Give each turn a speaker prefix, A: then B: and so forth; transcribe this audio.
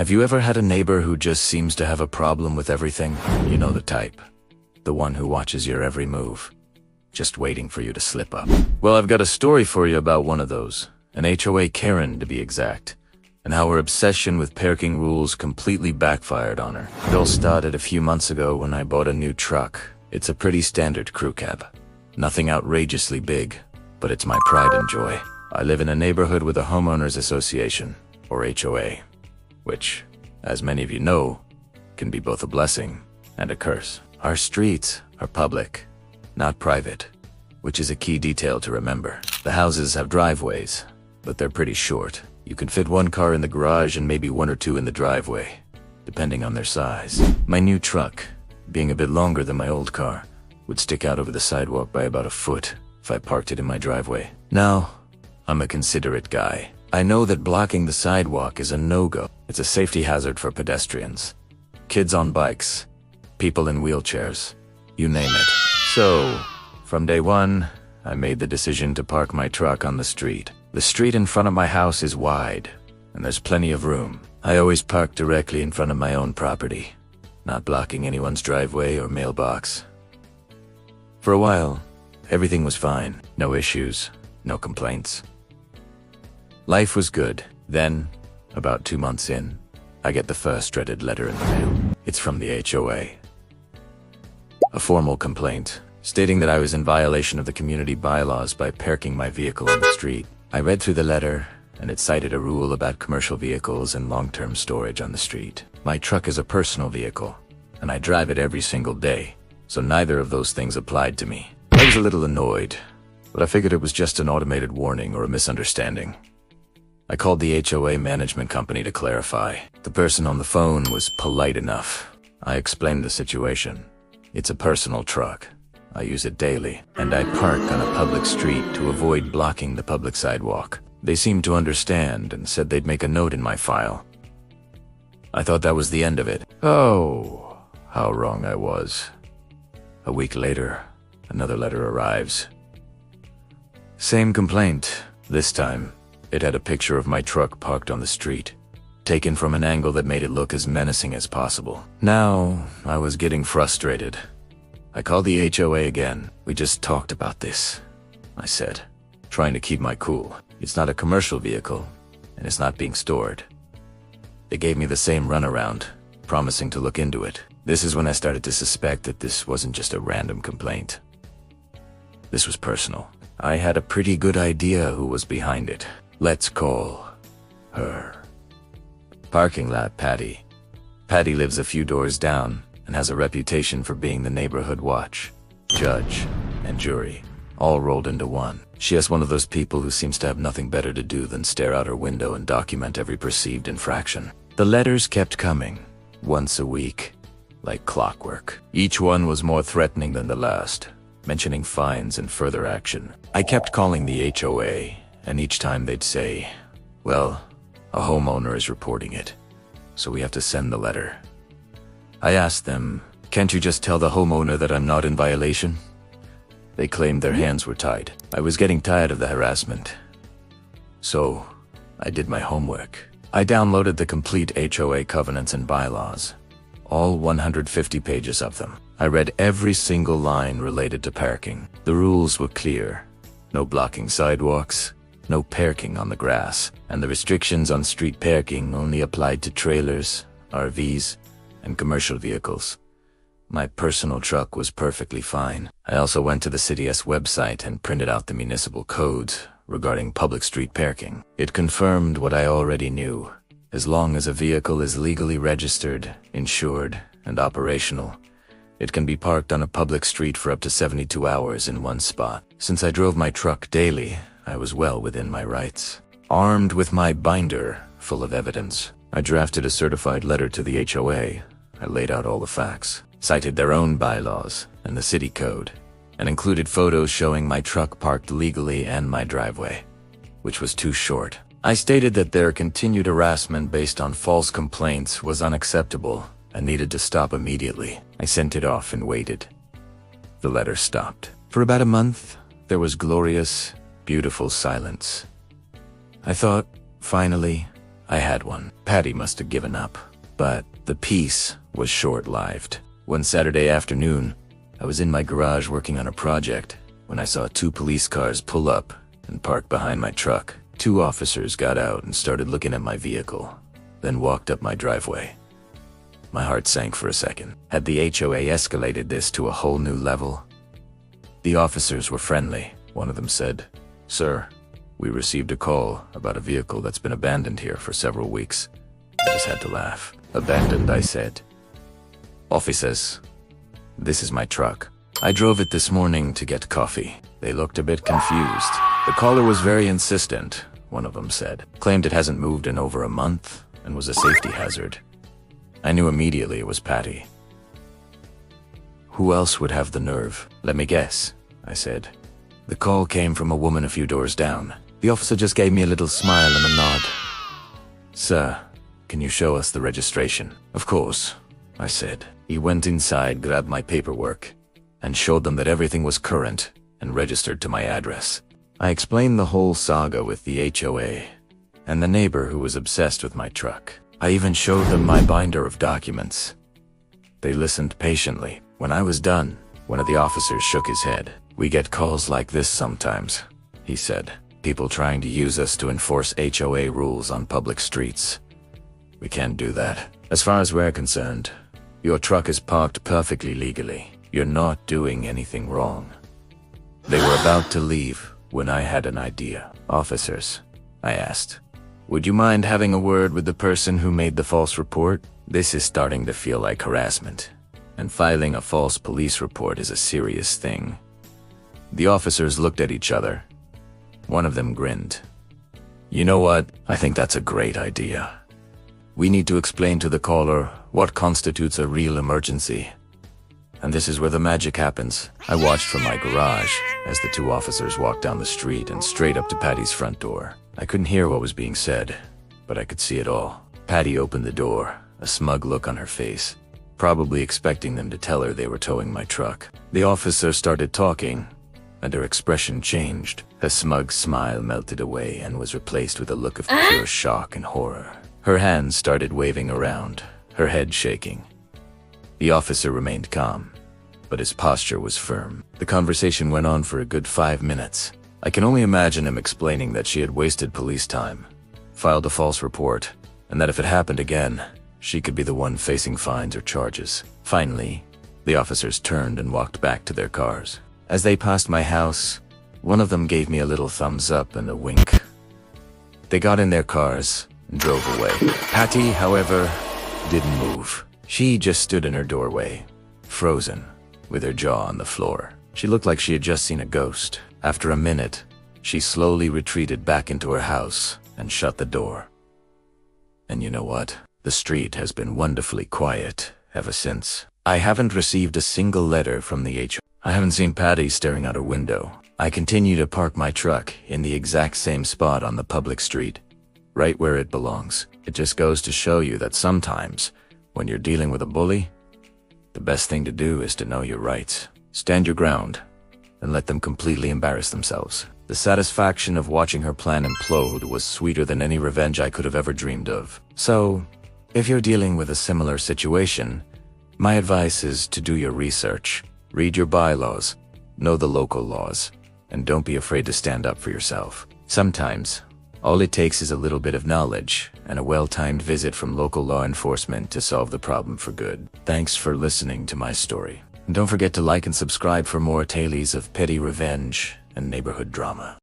A: Have you ever had a neighbor who just seems to have a problem with everything? You know the type. The one who watches your every move, just waiting for you to slip up. Well, I've got a story for you about one of those, an HOA Karen to be exact, and how her obsession with parking rules completely backfired on her. It all started a few months ago when I bought a new truck. It's a pretty standard crew cab. Nothing outrageously big, but it's my pride and joy. I live in a neighborhood with a homeowners association, or HOA, which, as many of you know, can be both a blessing and a curse. Our streets are public, not private, which is a key detail to remember. The houses have driveways, but they're pretty short. You can fit one car in the garage and maybe one or two in the driveway, depending on their size. My new truck, being a bit longer than my old car, would stick out over the sidewalk by about a foot if I parked it in my driveway. Now, I'm a considerate guy. I know that blocking the sidewalk is a no-go. It's a safety hazard for pedestrians, kids on bikes, people in wheelchairs, you name it. So, from day one, I made the decision to park my truck on the street. The street in front of my house is wide, and there's plenty of room. I always park directly in front of my own property, not blocking anyone's driveway or mailbox. For a while, everything was fine. No issues, no complaints. Life was good. Then, about 2 months in, I get the first dreaded letter in the mail. It's from the HOA. A formal complaint, stating that I was in violation of the community bylaws by parking my vehicle on the street. I read through the letter, and it cited a rule about commercial vehicles and long-term storage on the street. My truck is a personal vehicle, and I drive it every single day, so neither of those things applied to me. I was a little annoyed, but I figured it was just an automated warning or a misunderstanding. I called the HOA management company to clarify. The person on the phone was polite enough. I explained the situation. It's a personal truck. I use it daily, and I park on a public street to avoid blocking the public sidewalk. They seemed to understand and said they'd make a note in my file. I thought that was the end of it. Oh, how wrong I was. A week later, another letter arrives. Same complaint. This time, it had a picture of my truck parked on the street, taken from an angle that made it look as menacing as possible. Now, I was getting frustrated. I called the HOA again. We just talked about this, I said, trying to keep my cool. It's not a commercial vehicle, and it's not being stored. They gave me the same runaround, promising to look into it. This is when I started to suspect that this wasn't just a random complaint. This was personal. I had a pretty good idea who was behind it. Let's call her. Parking lot Patty. Patty lives a few doors down and has a reputation for being the neighborhood watch, judge, and jury, all rolled into one. She is one of those people who seems to have nothing better to do than stare out her window and document every perceived infraction. The letters kept coming, once a week, like clockwork. Each one was more threatening than the last, mentioning fines and further action. I kept calling the HOA, and each time they'd say, well, a homeowner is reporting it, so we have to send the letter. I asked them, can't you just tell the homeowner that I'm not in violation? They claimed their hands were tied. I was getting tired of the harassment. So, I did my homework. I downloaded the complete HOA covenants and bylaws, all 150 pages of them. I read every single line related to parking. The rules were clear. No blocking sidewalks, no parking on the grass, and the restrictions on street parking only applied to trailers, RVs, and commercial vehicles. My personal truck was perfectly fine. I also went to the CityS website and printed out the municipal codes regarding public street parking. It confirmed what I already knew. As long as a vehicle is legally registered, insured, and operational, it can be parked on a public street for up to 72 hours in one spot. Since I drove my truck daily, I was well within my rights. Armed with my binder full of evidence, I drafted a certified letter to the HOA. I laid out all the facts, cited their own bylaws and the city code, and included photos showing my truck parked legally and my driveway, which was too short. I stated that their continued harassment based on false complaints was unacceptable and needed to stop immediately. I sent it off and waited. The letter stopped. For about a month, there was glorious, beautiful silence. I thought, finally, I had one. Patty must have given up. But the peace was short-lived. One Saturday afternoon, I was in my garage working on a project when I saw 2 police cars pull up and park behind my truck. 2 officers got out and started looking at my vehicle, then walked up my driveway. My heart sank for a second. Had the HOA escalated this to a whole new level? The officers were friendly. One of them said, "Sir, we received a call about a vehicle that's been abandoned here for several weeks." I just had to laugh. "Abandoned," I said. "Officers, this is my truck. I drove it this morning to get coffee." They looked a bit confused. "The caller was very insistent," one of them said. "Claimed it hasn't moved in over a month and was a safety hazard." I knew immediately it was Patty. "Who else would have the nerve?" "Let me guess," I said. "The call came from a woman a few doors down." The officer just gave me a little smile and a nod. "Sir, can you show us the registration?" "Of course," I said. He went inside, grabbed my paperwork, and showed them that everything was current and registered to my address. I explained the whole saga with the HOA and the neighbor who was obsessed with my truck. I even showed them my binder of documents. They listened patiently. When I was done, one of the officers shook his head. "We get calls like this sometimes," he said. "People trying to use us to enforce HOA rules on public streets. We can't do that. As far as we're concerned, your truck is parked perfectly legally. You're not doing anything wrong." They were about to leave when I had an idea. "Officers," I asked, "would you mind having a word with the person who made the false report? This is starting to feel like harassment, and filing a false police report is a serious thing." The officers looked at each other. One of them grinned. "You know what? I think that's a great idea. We need to explain to the caller what constitutes a real emergency. And this is where the magic happens." I watched from my garage as the 2 officers walked down the street and straight up to Patty's front door. I couldn't hear what was being said, but I could see it all. Patty opened the door, a smug look on her face, probably expecting them to tell her they were towing my truck. The officer started talking, and her expression changed. Her smug smile melted away and was replaced with a look of pure shock and horror. Her hands started waving around, her head shaking. The officer remained calm, but his posture was firm. The conversation went on for a good 5 minutes. I can only imagine him explaining that she had wasted police time, filed a false report, and that if it happened again, she could be the one facing fines or charges. Finally, the officers turned and walked back to their cars. As they passed my house, one of them gave me a little thumbs up and a wink. They got in their cars and drove away. Patty, however, didn't move. She just stood in her doorway, frozen, with her jaw on the floor. She looked like she had just seen a ghost. After a minute, she slowly retreated back into her house and shut the door. And you know what? The street has been wonderfully quiet ever since. I haven't received a single letter from the HOA. I haven't seen Patty staring out her window. I continue to park my truck in the exact same spot on the public street, right where it belongs. It just goes to show you that sometimes, when you're dealing with a bully, the best thing to do is to know your rights. Stand your ground, and let them completely embarrass themselves. The satisfaction of watching her plan implode was sweeter than any revenge I could have ever dreamed of. So, if you're dealing with a similar situation, my advice is to do your research, read your bylaws, know the local laws, and don't be afraid to stand up for yourself. Sometimes, all it takes is a little bit of knowledge and a well-timed visit from local law enforcement to solve the problem for good. Thanks for listening to my story. And don't forget to like and subscribe for more tales of petty revenge and neighborhood drama.